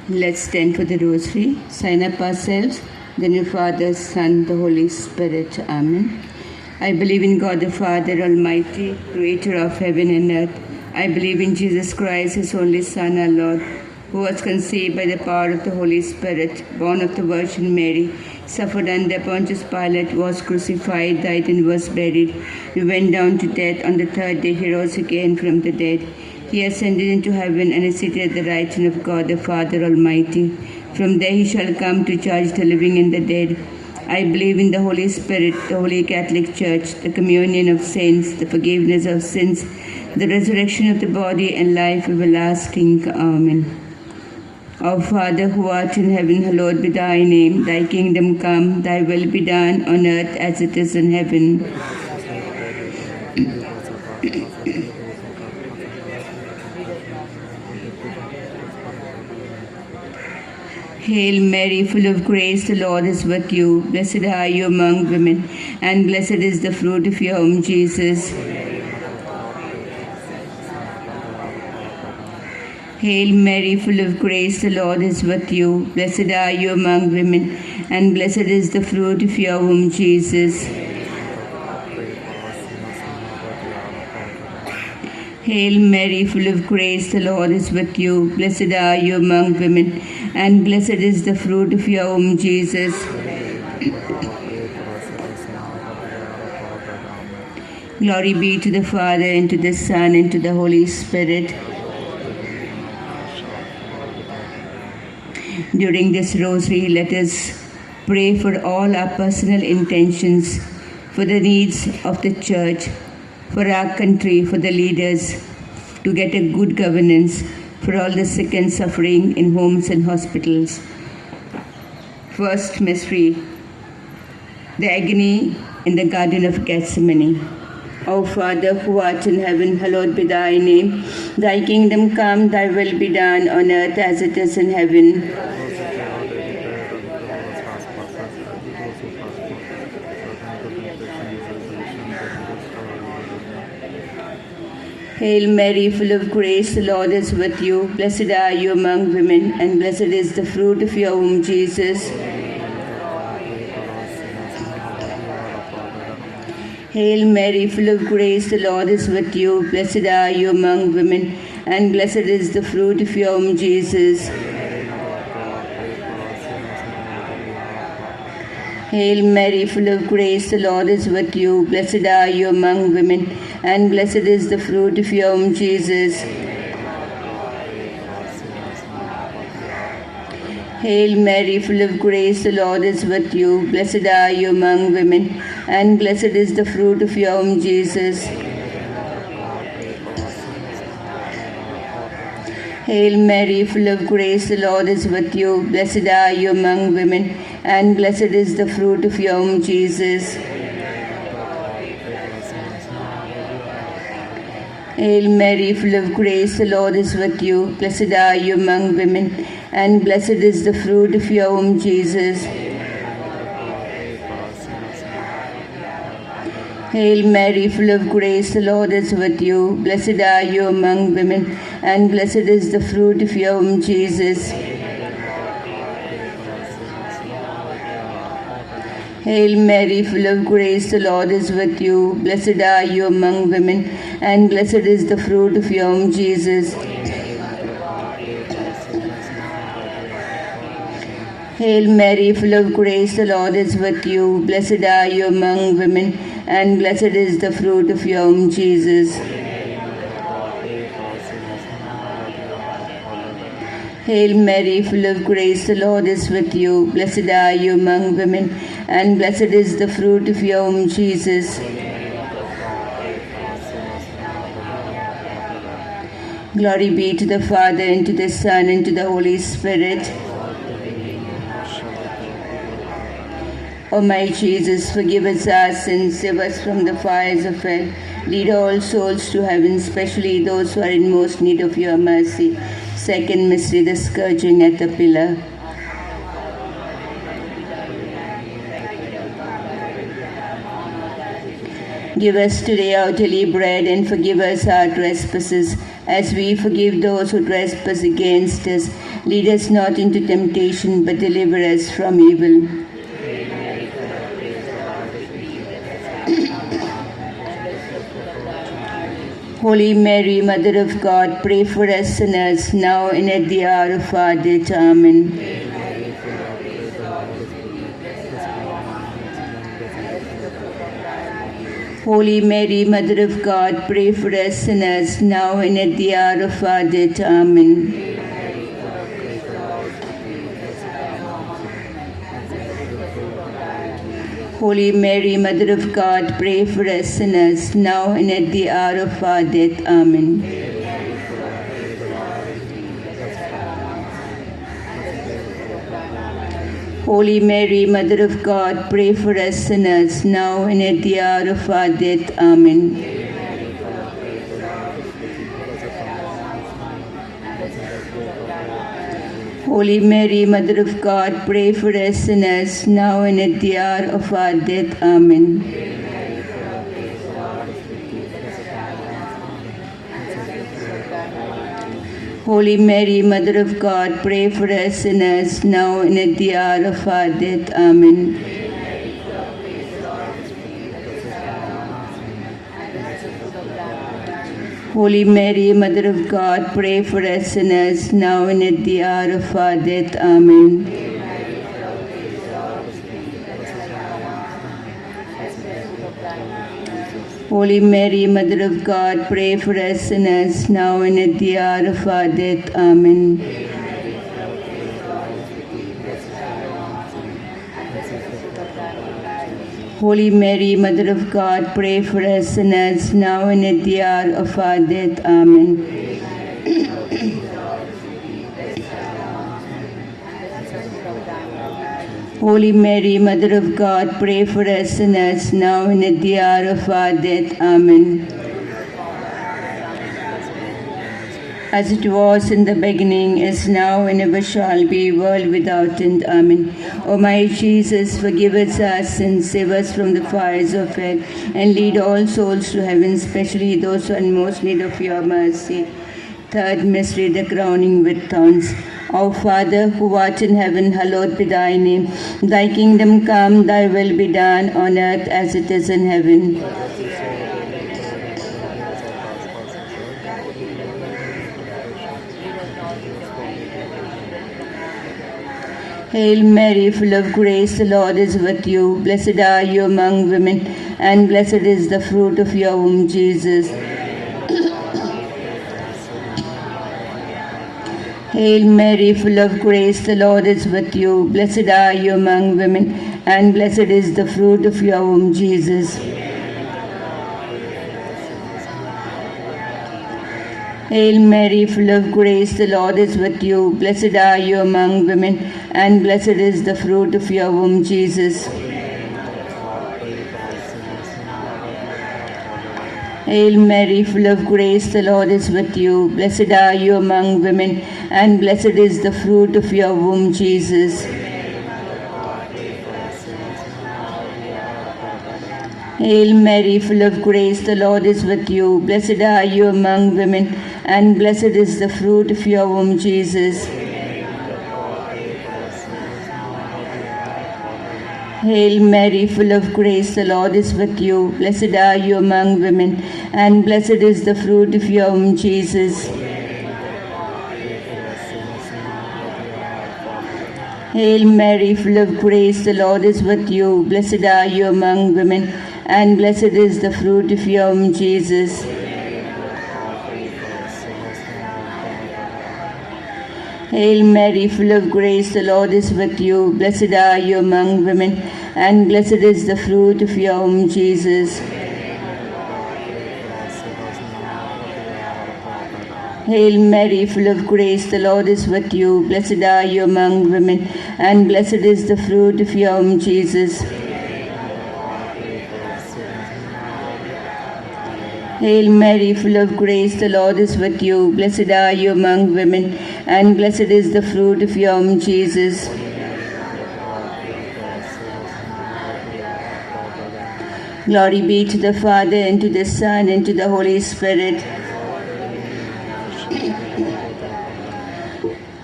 Let's stand for the rosary, sign up ourselves, then your Father, Son, the Holy Spirit. Amen. I believe in God the Father Almighty, creator of heaven and earth. I believe in Jesus Christ, his only Son, our Lord, who was conceived by the power of the Holy Spirit, born of the Virgin Mary, suffered under Pontius Pilate, was crucified, died and was buried. He went down to death. On the third day he rose again from the dead. He ascended into heaven and is seated at the right hand of God the Father Almighty. From there he shall come to judge the living and the dead. I believe in the Holy Spirit, the Holy Catholic Church, the communion of saints, the forgiveness of sins, the resurrection of the body and life everlasting. Amen. Our Father who art in heaven, hallowed be thy name. Thy kingdom come, thy will be done on earth as it is in heaven. Hail Mary, full of grace, the Lord is with you. Blessed are you among women, and blessed is the fruit of your womb, Jesus. Hail Mary, full of grace, the Lord is with you. Blessed are you among women, and blessed is the fruit of your womb, Jesus. Hail Mary, full of grace, the Lord is with you. Blessed are you among women, and blessed is the fruit of your womb, Jesus. Glory be to the Father, and to the Son, and to the Holy Spirit. During this rosary, let us pray for all our personal intentions, for the needs of the Church, for our country, for the leaders, to get a good governance, for all the sick and suffering in homes and hospitals. First mystery, the agony in the Garden of Gethsemane. Our Father who art in heaven, hallowed be thy name. Thy kingdom come, thy will be done on earth as it is in heaven. Hail Mary, full of grace, the Lord is with you. Blessed are you among women, and blessed is the fruit of your womb, Jesus. Hail Mary, full of grace, the Lord is with you. Blessed are you among women, and blessed is the fruit of your womb, Jesus. Hail Mary, full of grace, the Lord is with you. Blessed are you among women, and blessed is the fruit of your womb, Jesus. Hail Mary, full of grace, the Lord is with you. Blessed are you among women, and blessed is the fruit of your womb, Jesus. Hail Mary, full of grace, the Lord is with you. Blessed are you among women, and blessed is the fruit of your womb, Jesus. Hail Mary, full of grace, the Lord is with you. Blessed are you among women, and blessed is the fruit of your womb, Jesus. Hail Mary, full of grace, the Lord is with you. Blessed are you among women, and blessed is the fruit of your womb, Jesus. Hail Mary, full of grace, the Lord is with you. Blessed are you among women, and blessed is the fruit of your womb, Jesus. Hail Mary, full of grace, the Lord is with you. Blessed are you among women, and blessed is the fruit of your womb, Jesus. Hail Mary, full of grace, the Lord is with you. Blessed are you among women, and blessed is the fruit of your womb, Jesus. Glory be to the Father, and to the Son, and to the Holy Spirit. O my Jesus, forgive us our sins, save us from the fires of hell. Lead all souls to heaven, especially those who are in most need of your mercy. Second mystery, the scourging at the pillar. Give us today our daily bread, and forgive us our trespasses, as we forgive those who trespass against us. Lead us not into temptation, but deliver us from evil. Holy Mary, Mother of God, pray for us sinners, now and at the hour of our death. Amen. Holy Mary, Mother of God, pray for us sinners, now and at the hour of our death. Amen. Holy Mary, Mother of God, pray for us sinners, now and at the hour of our death. Amen. Holy Mary, Mother of God, pray for us sinners, now and at the hour of our death. Amen. Holy Mary, Mother of God, pray for us sinners, now and at the hour of our death. Amen. Holy Mary, Mother of God, pray for us sinners, now and at the hour of our death. Amen. Holy Mary, Mother of God, pray for us sinners, now and at the hour of our death. Amen. Holy Mary, Mother of God, pray for us sinners, now and at the hour of our death. Amen. Holy Mary, Mother of God, pray for us sinners, now and at the hour of our death. Amen. Holy Mary, Mother of God, pray for us sinners, now and at the hour of our death. Amen. As it was in the beginning, is now, and ever shall be, world without end. Amen. O my Jesus, forgive us our sins, save us from the fires of hell, and lead all souls to heaven, especially those who are in most need of your mercy. Third mystery, the crowning with thorns. Our Father, who art in heaven, hallowed be thy name. Thy kingdom come, thy will be done, on earth as it is in heaven. Hail Mary, full of grace, the Lord is with you. Blessed are you among women, and blessed is the fruit of your womb, Jesus. Hail Mary, full of grace, the Lord is with you. Blessed are you among women, and blessed is the fruit of your womb, Jesus. Hail Mary, full of grace, the Lord is with you. Blessed are you among women, and blessed is the fruit of your womb, Jesus. Hail Mary, full of grace, the Lord is with you. Blessed are you among women, and blessed is the fruit of your womb, Jesus. Hail Mary, full of grace, the Lord is with you. Blessed are you among women, and blessed is the fruit of your womb, Jesus. Hail Mary, full of grace, the Lord is with you. Blessed are you among women, and blessed is the fruit of your womb, Jesus. Hail Mary, full of grace, the Lord is with you. Blessed are you among women, and blessed is the fruit of your womb, Jesus. Hail Mary, full of grace, the Lord is with you. Blessed are you among women, and blessed is the fruit of your womb, Jesus. Hail Mary, full of grace, the Lord is with you. Blessed are you among women, and blessed is the fruit of your womb, Jesus. Hail Mary, full of grace, the Lord is with you. Blessed are you among women, and blessed is the fruit of your womb, Jesus. Glory be to the Father, and to the Son, and to the Holy Spirit.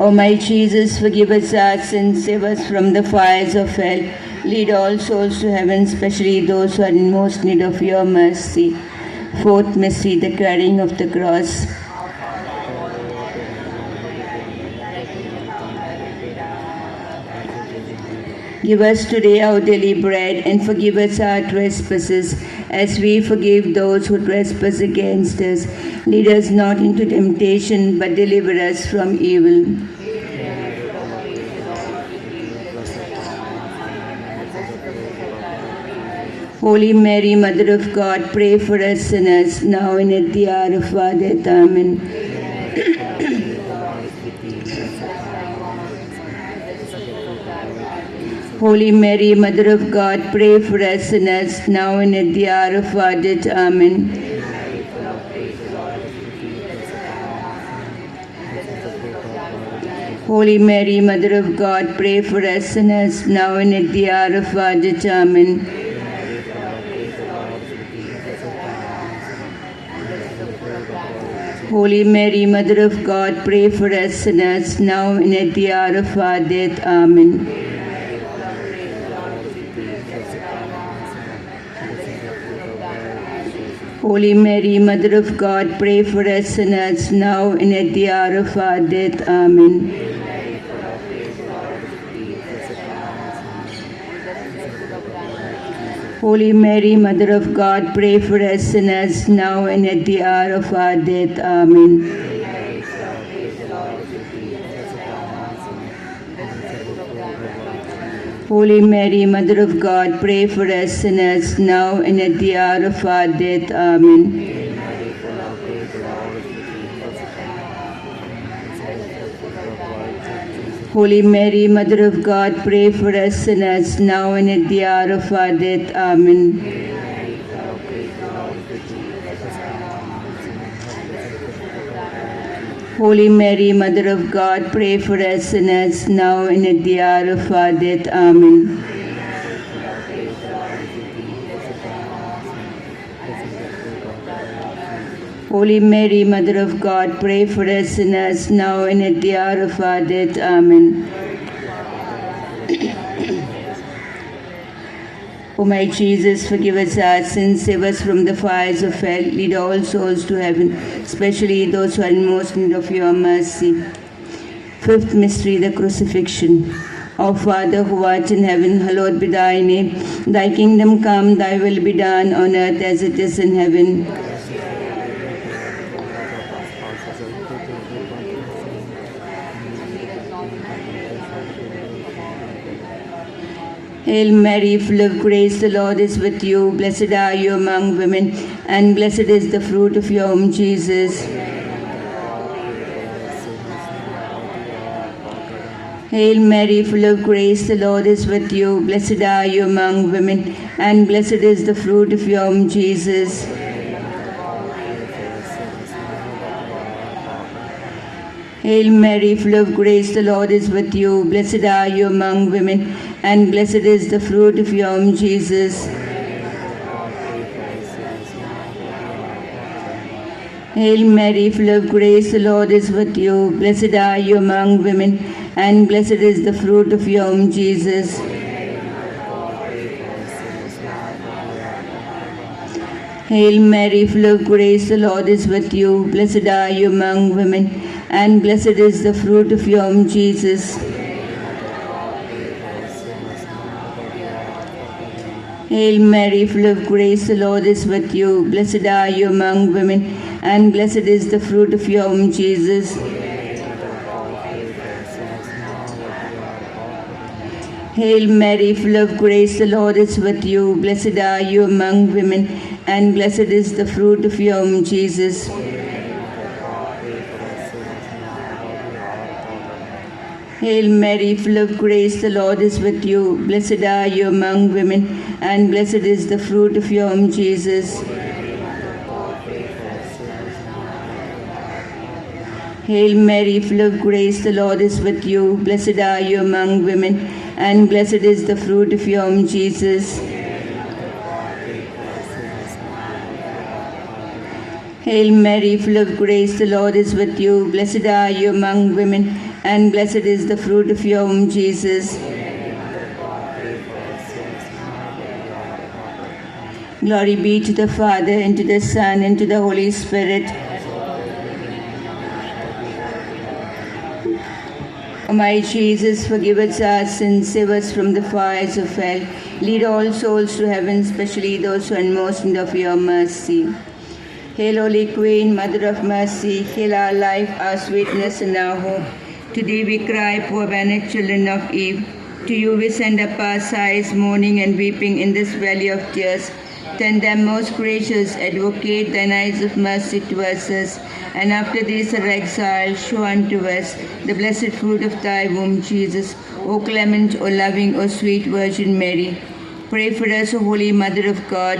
O my Jesus, forgive us our sins, save us from the fires of hell. Lead all souls to heaven, especially those who are in most need of your mercy. Fourth mystery, the carrying of the cross. Give us today our daily bread, and forgive us our trespasses, as we forgive those who trespass against us. Lead us not into temptation, but deliver us from evil. Holy Mary, Mother of God, pray for us sinners, now and at the hour of our death. Amen. Holy Mary, Mother of God, pray for us sinners, now and at the hour of our death. Amen. Holy Mary, Mother of God, pray for us sinners, now and at the hour of our death. Amen. Holy Mary, Mother of God, pray for us sinners, now and at the hour of our death. Amen. Holy Mary, Mother of God, pray for us sinners, now and at the hour of our death. Amen. Holy Mary, Mother of God, pray for us sinners, now and at the hour of our death. Amen. Holy Mary, Mother of God, pray for us sinners, now and at the hour of our death. Amen. Holy Mary, Mother of God, pray for us sinners, now and at the hour of our death. Amen. Holy Mary, Mother of God, pray for us sinners, now and at the hour of our death. Amen. Holy Mary, Mother of God, pray for us sinners, now and at the hour of our death. Amen. O my Jesus, forgive us our sins, save us from the fires of hell, lead all souls to heaven, especially those who are in most need of your mercy. Fifth mystery, the crucifixion. Our Father who art in heaven, hallowed be thy name. Thy kingdom come, thy will be done on earth as it is in heaven. Hail Mary, full of grace, the Lord is with you. Blessed are you among women, and blessed is the fruit of your womb, Jesus. Hail Mary, full of grace, the Lord is with you. Blessed are you among women, and blessed is the fruit of your womb, Jesus. Hail Mary, full of grace, the Lord is with you. Blessed are you among women, and blessed is the fruit of your womb, Jesus. Hail Mary, full of grace, the Lord is with you. Blessed are you among women, and blessed is the fruit of your womb, Jesus. Hail Mary, full of grace, the Lord is with you. Blessed are you among women, and blessed is the fruit of your womb, Jesus. Hail Mary, full of grace, the Lord is with you. Blessed are you among women, and blessed is the fruit of your womb, Jesus. Hail Mary, full of grace, the Lord is with you. Blessed are you among women, and blessed is the fruit of your womb, Jesus. Hail Mary, full of grace, the Lord is with you. Blessed are you among women, and blessed is the fruit of your womb, Jesus. Hail Mary, full of grace, the Lord is with you. Blessed are you among women, and blessed is the fruit of your womb, Jesus. Hail Mary, full of grace, the Lord is with you. Blessed are you among women, and blessed is the fruit of your womb, Jesus. Glory be to the Father, and to the Son, and to the Holy Spirit. O my Jesus, forgive us our sins, save us from the fires of hell. Lead all souls to heaven, especially those who are in most need of your mercy. Hail, Holy Queen, Mother of Mercy, hail our life, our sweetness, and our hope. To thee we cry, poor banished children of Eve. To you we send up our sighs, mourning and weeping in this valley of tears. Turn them, most gracious Advocate, thine eyes of mercy towards us, and after this our exile, show unto us the blessed fruit of thy womb, Jesus. O clement, O loving, O sweet Virgin Mary, pray for us, O Holy Mother of God.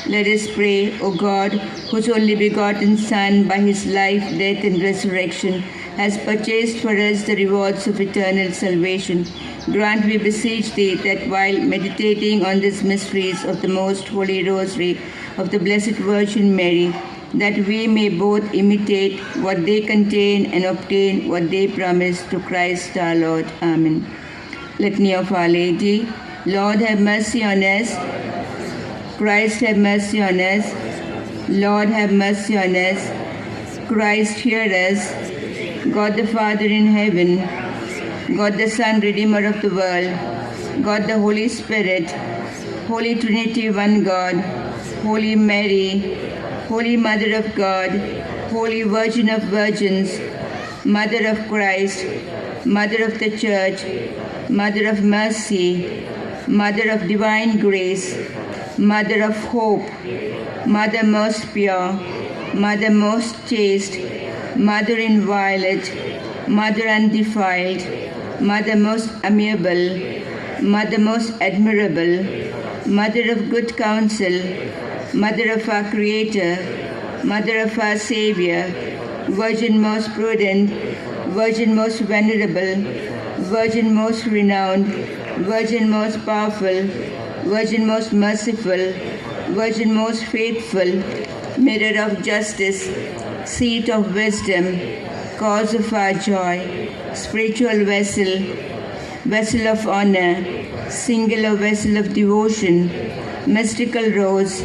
Let us pray, O God, whose only begotten Son, by his life, death, and resurrection, has purchased for us the rewards of eternal salvation. Grant, we beseech thee, that while meditating on these mysteries of the most holy rosary of the Blessed Virgin Mary, that we may both imitate what they contain and obtain what they promise, through Christ our Lord. Amen. Litany of Our Lady. Lord, have mercy on us. Christ, have mercy on us. Lord, have mercy on us. Christ, hear us. God the Father in heaven, God the Son, Redeemer of the world, God the Holy Spirit, Holy Trinity, one God, Holy Mary, Holy Mother of God, Holy Virgin of Virgins, Mother of Christ, Mother of the Church, Mother of Mercy, Mother of Divine Grace, Mother of Hope, Mother most pure, Mother most chaste, Mother inviolate, Mother undefiled, Mother most amiable, Mother most admirable, Mother of good counsel, Mother of our Creator, Mother of our Savior, Virgin most prudent, Virgin most venerable, Virgin most renowned, Virgin most powerful, Virgin most merciful, Virgin most faithful, Mirror of justice, Seat of wisdom, cause of our joy, spiritual vessel, vessel of honor, singular vessel of devotion, mystical rose,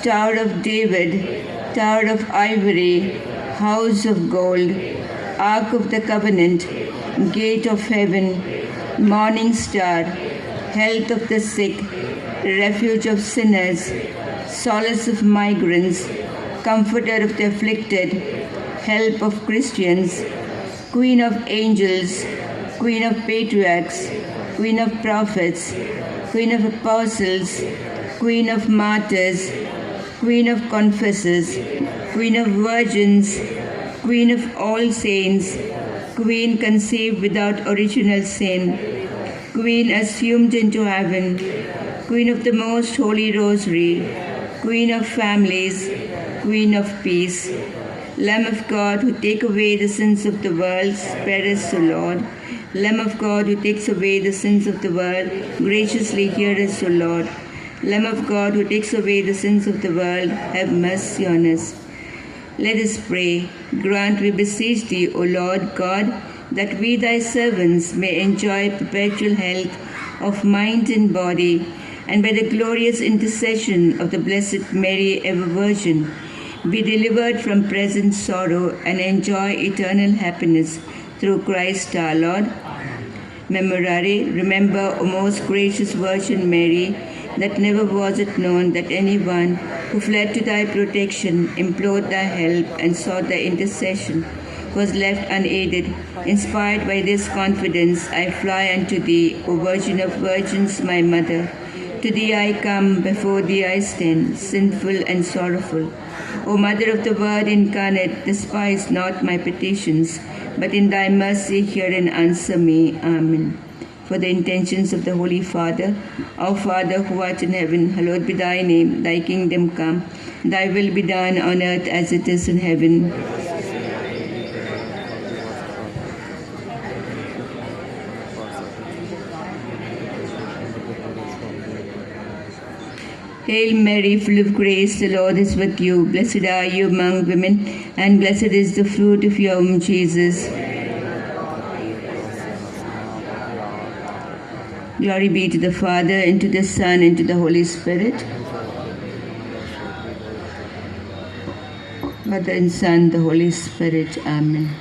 Tower of David, Tower of ivory, House of gold, Ark of the covenant, Gate of heaven, Morning star, Health of the sick, Refuge of sinners, Solace of migrants, Comforter of the afflicted, Help of Christians, Queen of angels, Queen of patriarchs, Queen of prophets, Queen of apostles, Queen of martyrs, Queen of confessors, Queen of virgins, Queen of all saints, Queen conceived without original sin, Queen assumed into heaven, Queen of the most holy rosary, Queen of families, Queen of peace, Lamb of God, who take away the sins of the world, spare us, O Lord. Lamb of God, who takes away the sins of the world, graciously hear us, O Lord. Lamb of God, who takes away the sins of the world, have mercy on us. Let us pray. Grant, we beseech thee, O Lord God, that we, thy servants, may enjoy perpetual health of mind and body, and by the glorious intercession of the Blessed Mary, ever Virgin, be delivered from present sorrow and enjoy eternal happiness through Christ our Lord. Memorare, remember, O most gracious Virgin Mary, that never was it known that anyone who fled to thy protection, implored thy help, and sought thy intercession was left unaided. Inspired by this confidence, I fly unto thee, O Virgin of Virgins, my Mother. To thee I come, before thee I stand, sinful and sorrowful. O Mother of the Word incarnate, despise not my petitions, but in thy mercy hear and answer me. Amen. For the intentions of the Holy Father, our Father who art in heaven, hallowed be thy name. Thy kingdom come, thy will be done on earth as it is in heaven. Hail Mary, full of grace, the Lord is with you. Blessed are you among women, and blessed is the fruit of your womb, Jesus. Glory be to the Father, and to the Son, and to the Holy Spirit. Father and Son, the Holy Spirit. Amen.